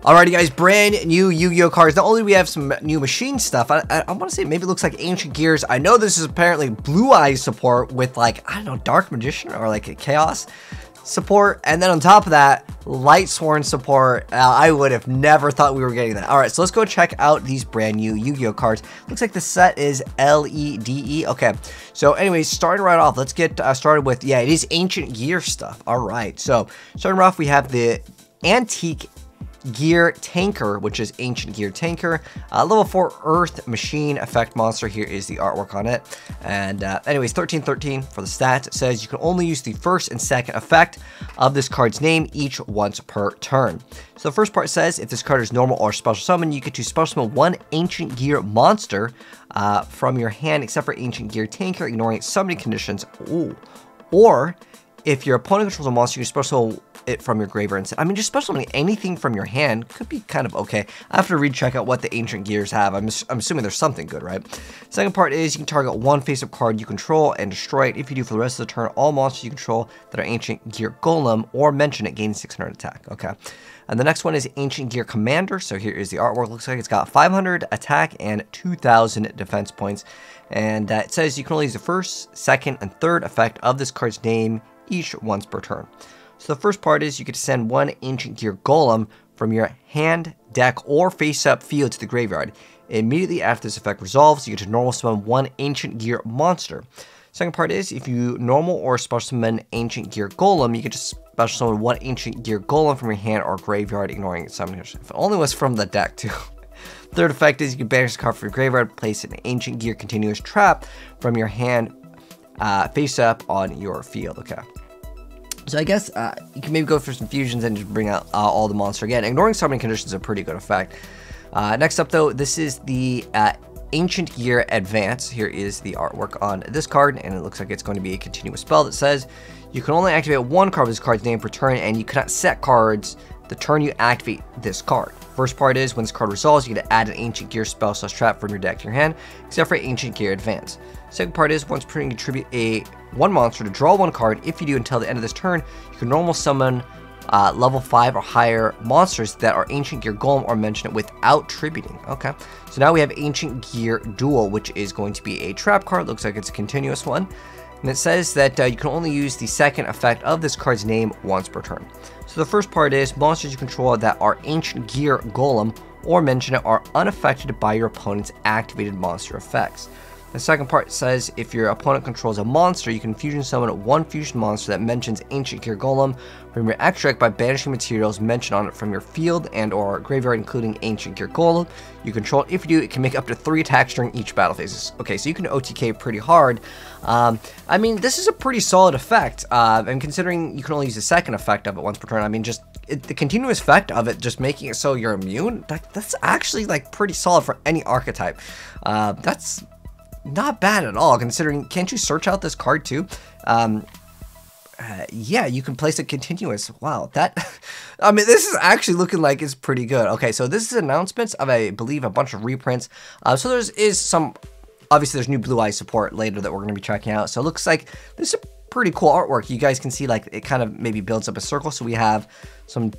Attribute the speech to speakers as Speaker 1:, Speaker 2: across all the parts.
Speaker 1: Alrighty guys, brand new Yu-Gi-Oh cards. Not only do we have some new machine stuff, I want to say maybe it looks like Ancient Gears. I know this is apparently Blue Eyes support with like, I don't know, Dark Magician or like a Chaos support. And then on top of that, Lightsworn support. I would have never thought we were getting that. Alright, so let's go check out these brand new Yu-Gi-Oh cards. Looks like the set is LEDE. Okay, so anyways, starting right off, let's get started with, yeah, it is Ancient Gear stuff. Alright, so starting off, we have the Antique Gear Tanker, which is Ancient Gear Tanker, level 4 Earth Machine effect monster. Here is the artwork on it. And anyways, 1313 for the stats. It says you can only use the first and second effect of this card's name each once per turn. So the first part says if this card is normal or special summon, you get to special summon one Ancient Gear monster from your hand, except for Ancient Gear Tanker, ignoring summoning conditions. Ooh. Or if your opponent controls a monster, you can special summon it from your graveyard instead. I mean, just special summoning anything from your hand could be kind of okay. I have to recheck out what the Ancient Gears have. I'm assuming there's something good, right? Second part is you can target one face-up card you control and destroy it. If you do for the rest of the turn, all monsters you control that are Ancient Gear Golem or mention it gain 600 attack. Okay. And the next one is Ancient Gear Commander. So here is the artwork. Looks like it's got 500 attack and 2,000 defense points. And it says you can only use the first, second, and third effect of this card's name each once per turn. So the first part is you get to send one Ancient Gear Golem from your hand, deck, or face-up field to the graveyard. Immediately after this effect resolves, you get to normal summon one Ancient Gear monster. Second part is if you normal or special summon Ancient Gear Golem, you get to special summon one Ancient Gear Golem from your hand or graveyard, ignoring its summoning. If it only was from the deck too. Third effect is you can banish the card from your graveyard, place an Ancient Gear Continuous Trap from your hand face-up on your field. Okay. So I guess you can maybe go for some fusions and just bring out all the monster again. Ignoring summoning conditions is a pretty good effect. Next up though, this is the Ancient Gear Advance. Here is the artwork on this card, and it looks like it's going to be a continuous spell that says you can only activate one card with this card's name per turn, and you cannot set cards the turn you activate this card. First part is when this card resolves, you get to add an Ancient Gear spell / trap from your deck to your hand, except for Ancient Gear Advance. Second part is once per turn, you contribute one monster to draw one card. If you do until the end of this turn, you can normal summon level 5 or higher monsters that are Ancient Gear Golem or mention it without tributing. Okay, so now we have Ancient Gear Duel, which is going to be a trap card. Looks like it's a continuous one. And it says that you can only use the second effect of this card's name once per turn. So the first part is monsters you control that are Ancient Gear Golem or mention it are unaffected by your opponent's activated monster effects. The second part says if your opponent controls a monster, you can fusion summon one fusion monster that mentions Ancient Gear Golem from your extract by banishing materials mentioned on it from your field and or graveyard, including Ancient Gear Golem you control. If you do, it can make up to 3 attacks during each battle phases. Okay, so you can OTK pretty hard. I mean, this is a pretty solid effect, and considering you can only use the second effect of it once per turn, I mean, just the continuous effect of it, just making it so you're immune, that's actually like pretty solid for any archetype. That's not bad at all, considering, can't you search out this card too? Yeah, you can place a continuous. Wow, that, I mean, this is actually looking like it's pretty good. Okay, so this is announcements of, I believe, a bunch of reprints. So is some, obviously there's new Blue Eyes support later that we're going to be checking out. So it looks like this is a pretty cool artwork. You guys can see like it kind of maybe builds up a circle. So we have some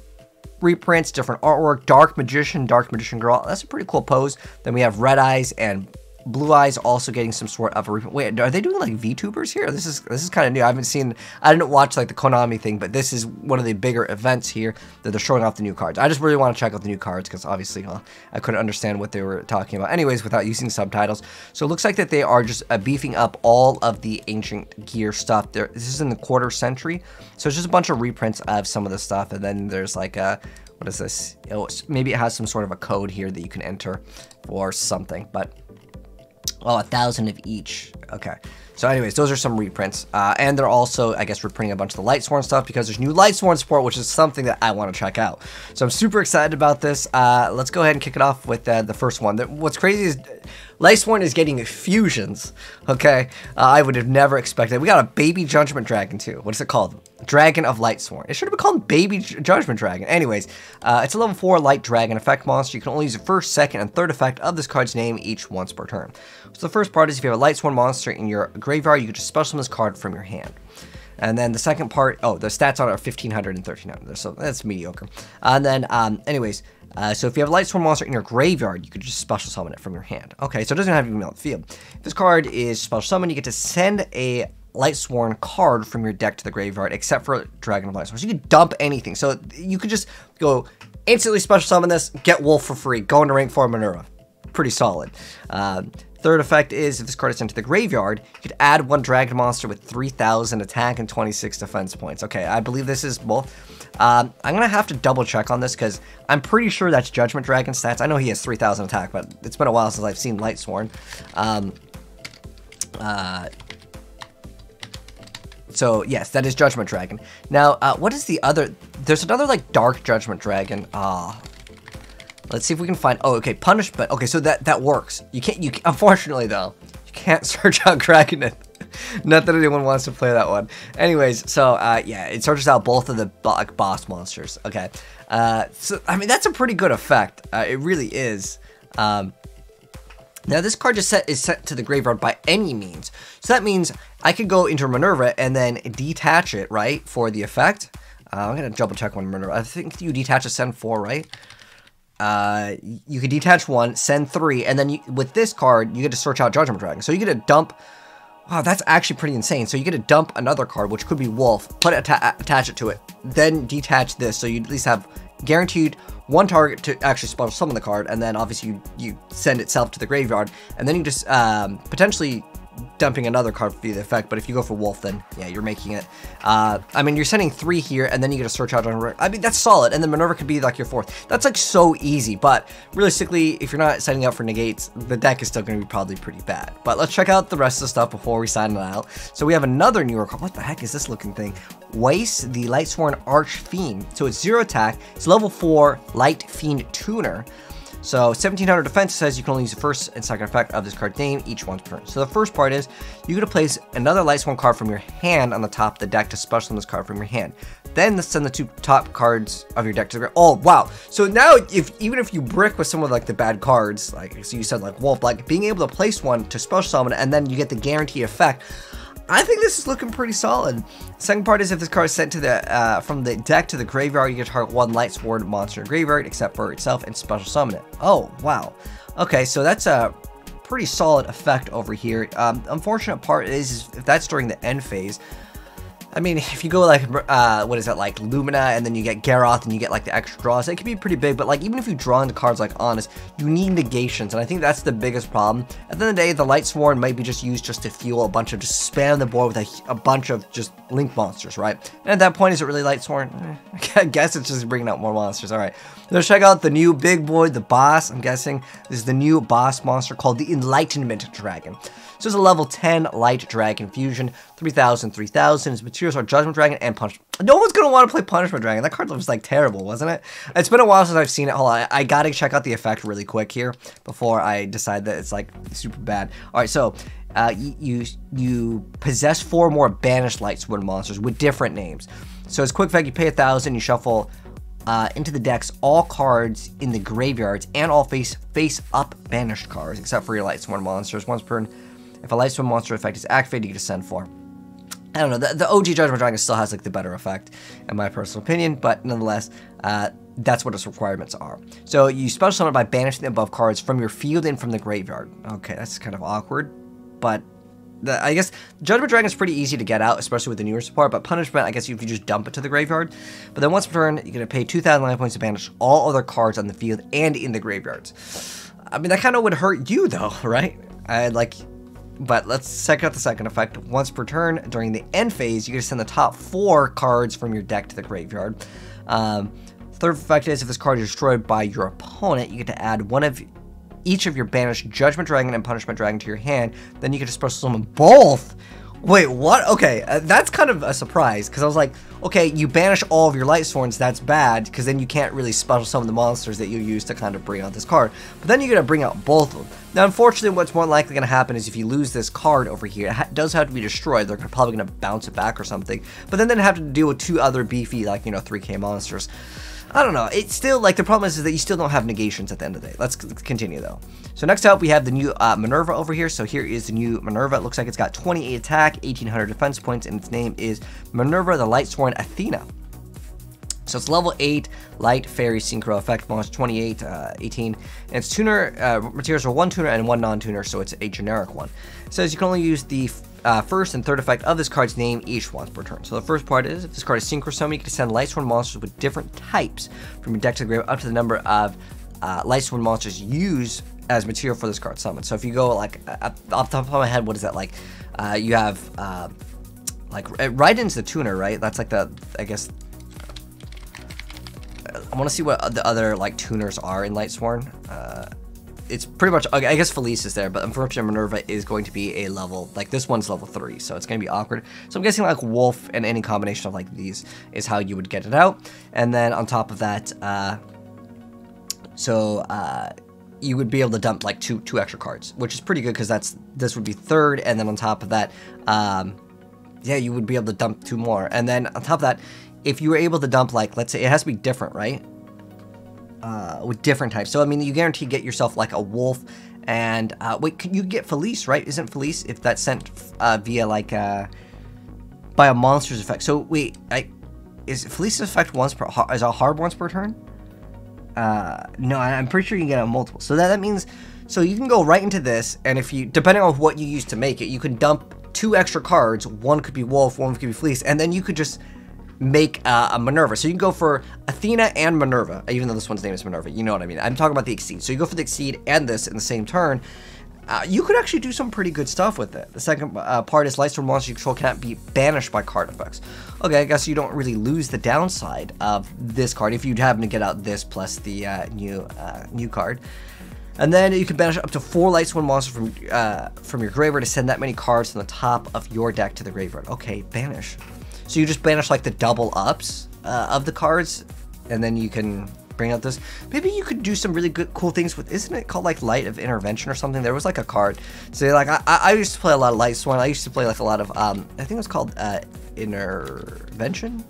Speaker 1: reprints, different artwork, Dark Magician Girl. That's a pretty cool pose. Then we have Red Eyes and Blue Eyes also getting some sort of a reprint. Wait, are they doing like VTubers here? This is kind of new. I didn't watch like the Konami thing, but this is one of the bigger events here that they're showing off the new cards. I just really want to check out the new cards because obviously I couldn't understand what they were talking about anyways without using subtitles. So it looks like that they are just beefing up all of the Ancient Gear stuff. This is in the quarter century, so it's just a bunch of reprints of some of the stuff, and then there's like a, what is this? Oh, maybe it has some sort of a code here that you can enter or something, but oh, 1,000 of each. Okay. So anyways, those are some reprints. And they're also, I guess, reprinting a bunch of the Lightsworn stuff because there's new Lightsworn support, which is something that I want to check out. So I'm super excited about this. Let's go ahead and kick it off with the first one. What's crazy is Lightsworn is getting fusions. Okay. I would have never expected. We got a baby Judgment Dragon too. What is it called? Dragon of Lightsworn. It should have been called Baby Judgment Dragon. Anyways, it's a level 4 Light Dragon effect monster. You can only use the first, second, and third effect of this card's name each once per turn. So the first part is if you have a Lightsworn monster in your graveyard, you can just special summon this card from your hand. And then the second part, oh, the stats on it are 1500 and 1300, so that's mediocre. And then, anyways, so if you have a Lightsworn monster in your graveyard, you could just special summon it from your hand. Okay, so it doesn't have to be on the field. If this card is special summon, you get to send a Lightsworn card from your deck to the graveyard, except for Dragon of Lightsworn. So you could dump anything. So you could just go instantly special summon this, get Wolf for free, go into rank 4 Manura. Pretty solid. Third effect is, if this card is sent to the graveyard, you could add 1 dragon monster with 3000 attack and 26 defense points. Okay, I believe this is both. I'm going to have to double check on this because I'm pretty sure that's Judgment Dragon stats. I know he has 3000 attack, but it's been a while since I've seen Lightsworn. So, yes, that is Judgment Dragon. Now, what is the other? There's another, like, Dark Judgment Dragon. Let's see if we can find... Oh, okay, Punishment. Okay, so that works. You can't... Unfortunately, though, you can't search out Dragoneth. Not that anyone wants to play that one. Anyways, so, yeah, it searches out both of the boss monsters. Okay. So, I mean, that's a pretty good effect. It really is. Now, this card is sent to the graveyard by any means. So that means I could go into Manura and then detach it, right, for the effect. I'm going to double check one Manura. I think you detach a send 4, right? You can detach 1, send 3, and then with this card, you get to search out Judgment Dragon. So you get to dump... Wow, that's actually pretty insane. So you get to dump another card, which could be Wolf, attach it to it, then detach this, so you at least have guaranteed 1 target to actually special summon the card, and then obviously you send itself to the graveyard, and then you just potentially dumping another card for the effect. But if you go for Wolf, then yeah, you're making it. I mean, you're sending 3 here, and then you get to search out on... I mean, that's solid, and then Manura could be like your 4th. That's like so easy, but realistically, if you're not setting up for negates, the deck is still going to be probably pretty bad. But let's check out the rest of the stuff before we sign it out. So we have another newer card. What the heck is this looking thing? Waste, the Lightsworn Archfiend. So it's 0 attack. It's level 4 Light Fiend Tuner. So 1700 defense says you can only use the first and second effect of this card's name each once per turn. So the first part is you get to place another Lightsworn card from your hand on the top of the deck to special summon this card from your hand. Then send the 2 top cards of your deck to the ground. Oh wow! So now even if you brick with some of like the bad cards, like so you said like Wolf, like being able to place one to special summon and then you get the guaranteed effect. I think this is looking pretty solid. Second part is if this card is sent to the from the deck to the graveyard, you get to target 1 Lightsworn monster in the graveyard except for itself and special summon it. Oh, wow. Okay, so that's a pretty solid effect over here. Unfortunate part is if that's during the end phase. I mean, if you go like, what is that, like Lumina, and then you get Garroth, and you get like the extra draws, it can be pretty big, but like even if you draw into cards like Honest, you need negations, and I think that's the biggest problem. At the end of the day, the Lightsworn might be just used just to fuel a bunch of, just spam the board with a bunch of just Link monsters, right? And at that point, is it really Lightsworn? I guess it's just bringing out more monsters. All right, let's check out the new big boy, the boss. I'm guessing this is the new boss monster called the Enlightenment Dragon. So it's a level 10 Light Dragon Fusion, 3000, 3000. His materials are Judgment Dragon and Punishment. No one's going to want to play Punishment Dragon. That card was like terrible, wasn't it? It's been a while since I've seen it. Hold on, I got to check out the effect really quick here before I decide that it's like super bad. All right, so you possess 4 more banished Lightsworn monsters with different names. So as quick effect, you pay 1000, you shuffle into the decks all cards in the graveyards and all face-up banished cards, except for your Lightsworn monsters. Once per turn, if a Lightsworn monster effect is activated, you get to send 4. I don't know, the OG Judgment Dragon still has like the better effect, in my personal opinion, but nonetheless, that's what its requirements are. So you special summon by banishing the above cards from your field and from the graveyard. Okay, that's kind of awkward, but I guess Judgment Dragon is pretty easy to get out, especially with the newer support, but Punishment, I guess if you just dump it to the graveyard. But then once per turn, you're going to pay 2,000 life points to banish all other cards on the field and in the graveyards. I mean, that kind of would hurt you, though, right? But let's check out the second effect. Once per turn, during the end phase, you get to send the top 4 cards from your deck to the graveyard. Third effect is if this card is destroyed by your opponent, you get to add one of each of your banished Judgment Dragon and Punishment Dragon to your hand. Then you get to special summon both. Wait, what? Okay, that's kind of a surprise, because I was like, okay, you banish all of your Lightsworns, that's bad, because then you can't really special summon the monsters that you use to kind of bring out this card. But then you're going to bring out both of them. Now, unfortunately, what's more likely going to happen is if you lose this card over here, it does have to be destroyed. They're probably going to bounce it back or something. But then they'd have to deal with 2 other beefy, like, you know, 3K monsters. I don't know. It's still, like, the problem is that you still don't have negations at the end of the day. Let's continue, though. So next up, we have the new Manura over here. So here is the new Manura. It looks like it's got 28 attack, 1800 defense points, and its name is Manura the Lightsworn Athena. So it's level 8, light, fairy, synchro, effect, monster, 28, 18. And its tuner, materials are 1 tuner and 1 non-tuner, so it's a generic one. It says you can only use the first and third effect of this card's name each once per turn. So the first part is, if this card is synchro summon, you can send Lightsworn monsters with different types from your deck to the grave up to the number of Lightsworn monsters used as material for this card summon. So if you go, like, off the top of my head, what is that, like, you have, like, Raiden's the tuner, right? That's like the, I guess, I want to see what the other, like, tuners are in Lightsworn. It's pretty much, I guess Felice is there, but unfortunately Minerva is going to be a level, like, this one's level 3, so it's going to be awkward. So I'm guessing, like, Wolf and any combination of, like, these is how you would get it out. And then on top of that, you would be able to dump, like, two extra cards, which is pretty good, because this would be third, and then on top of that, yeah, you would be able to dump 2 more. And then on top of that, if you were able to dump, like, let's say, it has to be different, right? With different types. So, I mean, you guarantee get yourself, like, a wolf, and, wait, can you get Felice, right? Isn't Felice, if that's sent, via, like, by a monster's effect? So, wait, is Felice's effect once per, is a hard once per turn? No, I'm pretty sure you can get a multiple. So that means, so you can go right into this, and if you, depending on what you use to make it, you can dump 2 extra cards. One could be Wolf, one could be Felice, and then you could just make a Minerva. So you can go for Athena and Minerva, even though this one's name is Minerva. You know what I mean? I'm talking about the Exceed. So you go for the Exceed and this in the same turn. You could actually do some pretty good stuff with it. The second part is Lightsworn monsters you control cannot be banished by card effects. Okay, I guess you don't really lose the downside of this card if you happen to get out this plus the new card. And then you can banish up to 4 Lightsworn monsters from your graveyard to send that many cards from the top of your deck to the graveyard. Okay, banish. So you just banish, like, the double ups of the cards, and then you can bring out this. Maybe you could do some really good, cool things with, isn't it called, like, Light of Intervention or something? There was, like, a card. So, like, I used to play a lot of Lightsworn. I used to play, like, a lot of, I think it was called Intervention?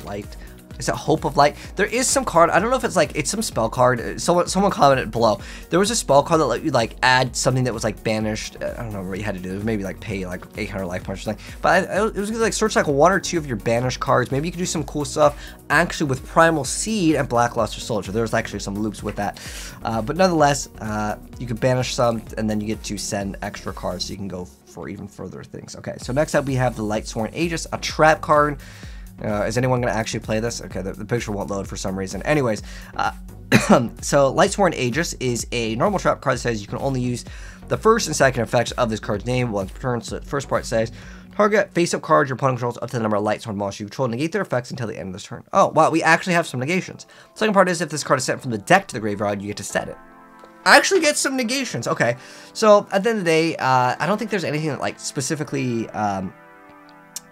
Speaker 1: Light. Is it Hope of Light? There is some card, I don't know if it's, like, it's some spell card. Someone commented below. There was a spell card that let you, like, add something that was, like, banished. I don't know what you had to do. Maybe, like, pay, like, 800 life points or something. But it was good, like, search, like, 1 or 2 of your banished cards. Maybe you could do some cool stuff, actually, with Primal Seed and Blackluster Soldier. There's actually some loops with that. But nonetheless, you could banish some, and then you get to send extra cards, so you can go for even further things. Okay, so next up, we have the Lightsworn Aegis, a trap card. Is anyone going to actually play this? Okay, the picture won't load for some reason. Anyways, so Lightsworn Aegis is a normal trap card that says you can only use the first and second effects of this card's name once per turn. So the first part says, target face-up cards your opponent controls up to the number of Lightsworn monsters you control, negate their effects until the end of this turn. Oh, wow, we actually have some negations. Second part is, if this card is sent from the deck to the graveyard, you get to set it. I actually get some negations. Okay, so at the end of the day, I don't think there's anything that, like, specifically,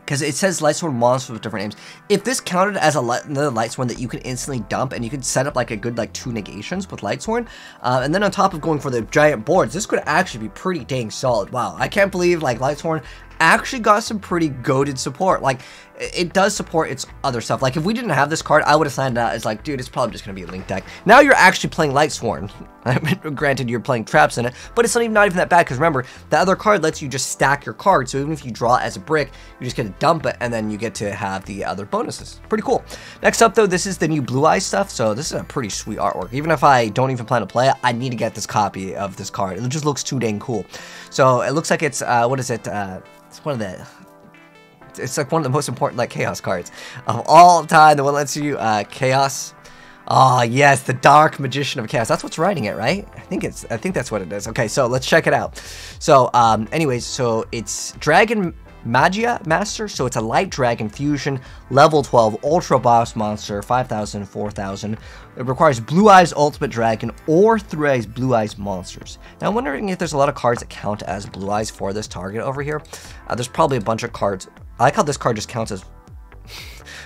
Speaker 1: because it says Lightsworn monsters with different names. If this counted as another Lightsworn that you can instantly dump, and you could set up, like, a good, like, 2 negations with Lightsworn, and then on top of going for the giant boards, this could actually be pretty dang solid. Wow, I can't believe, like, Lightsworn actually got some pretty goated support. Like, it does support its other stuff. Like, if we didn't have this card, I would have signed out as, like, dude, it's probably just gonna be a Link deck. Now you're actually playing Lightsworn. I mean, granted, you're playing traps in it, but it's not even that bad, because remember, the other card lets you just stack your cards, so even if you draw as a brick, you just get to dump it, and then you get to have the other bonuses. Pretty cool. Next up, though, this is the new Blue Eyes stuff, so this is a pretty sweet artwork. Even if I don't even plan to play it, I need to get this copy of this card. It just looks too dang cool. So it looks like it's, what is it, it's one of the... It's like one of the most important, like, chaos cards of all time. The one that lets you chaos. Oh yes, the Dark Magician of Chaos. That's what's writing it, right? I think that's what it is. Okay, so let's check it out. So anyways, so it's Dragon Magia Master. So it's a light dragon fusion, level 12 ultra boss monster, 5,000, 4,000. It requires Blue Eyes Ultimate Dragon or 3 Eyes Blue Eyes monsters. Now I'm wondering if there's a lot of cards that count as Blue Eyes for this target over here. There's probably a bunch of cards. I like how this card just counts as...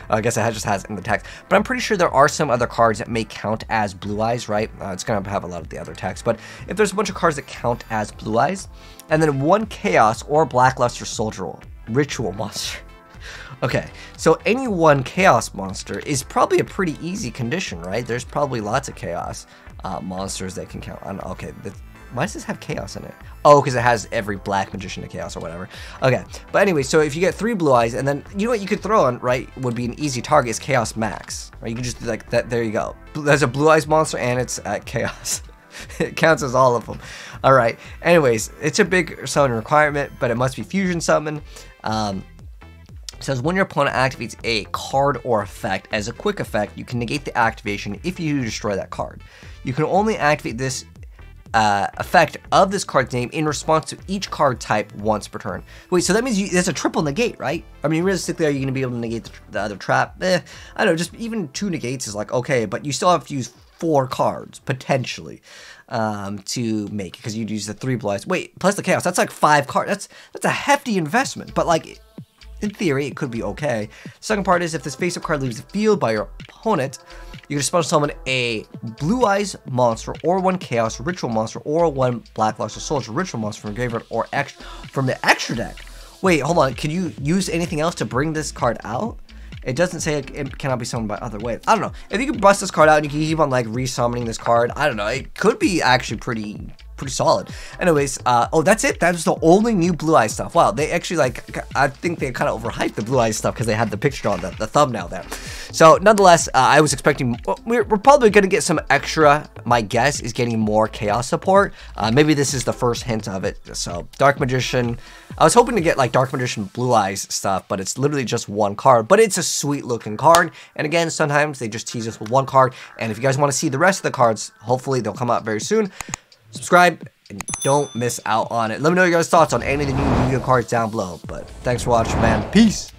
Speaker 1: I guess it just has it in the text. But I'm pretty sure there are some other cards that may count as Blue Eyes, right? It's going to have a lot of the other text. But if there's a bunch of cards that count as Blue Eyes, and then 1 Chaos or Blackluster Soldier Ritual monster. Okay, so any one chaos monster is probably a pretty easy condition, right? There's probably lots of chaos monsters that can count on. Okay, why does this have chaos in it? Oh, because it has every black magician to chaos or whatever. Okay, but anyway, so if you get 3 blue eyes, and then you know what you could throw on, right, would be an easy target is chaos max, right? You can just do like that. There you go. There's a blue eyes monster and it's at chaos. It counts as all of them. All right. Anyways, it's a big summon requirement, but it must be fusion summon. It says when your opponent activates a card or effect as a quick effect, you can negate the activation if you destroy that card. You can only activate this effect of this card's name in response to each card type once per turn. Wait, so that means there's a triple negate, right? I mean, realistically, are you going to be able to negate the other trap? I don't know, just even 2 negates is like, okay, but you still have to use 4 cards, potentially, to make it, because you'd use the 3 blue eyes. Wait, plus the chaos, that's like 5 cards. That's a hefty investment, but like, in theory, it could be okay. Second part is if this face-up card leaves the field by your opponent, you can special summon a Blue Eyes monster, or 1 Chaos Ritual monster, or 1 Black Luster Soldier Ritual monster from the graveyard, or from the extra deck. Wait, hold on. Can you use anything else to bring this card out? It doesn't say it cannot be summoned by other ways. I don't know. If you can bust this card out and you can keep on like resummoning this card, I don't know. It could be actually pretty solid. Anyways, oh, that's it. That was the only new Blue Eyes stuff. Wow, they actually like, I think they kind of overhyped the Blue Eyes stuff because they had the picture on the thumbnail there. So nonetheless, I was expecting, we're probably going to get some extra, my guess is getting more chaos support. Maybe this is the first hint of it. So Dark Magician, I was hoping to get like Dark Magician Blue Eyes stuff, but it's literally just 1 card, but it's a sweet looking card. And again, sometimes they just tease us with 1 card. And if you guys want to see the rest of the cards, hopefully they'll come out very soon. Subscribe and don't miss out on it. Let me know your guys' thoughts on any of the new YuGiOh cards down below. But thanks for watching, man. Peace.